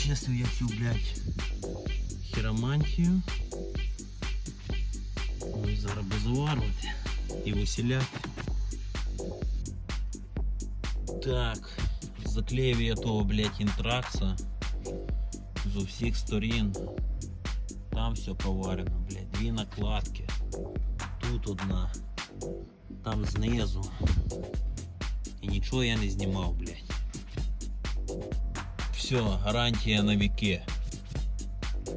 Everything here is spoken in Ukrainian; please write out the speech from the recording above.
почистив я цю, блядь, хіромантію. Ось зараз безуварувати і виселяти. Так, заклеїв я того, блядь, інтракса з усіх сторін. Там все поварено, блядь, дві накладки. Тут одна, там знизу. І нічого я не знімав, блядь. Все, гарантія на віки.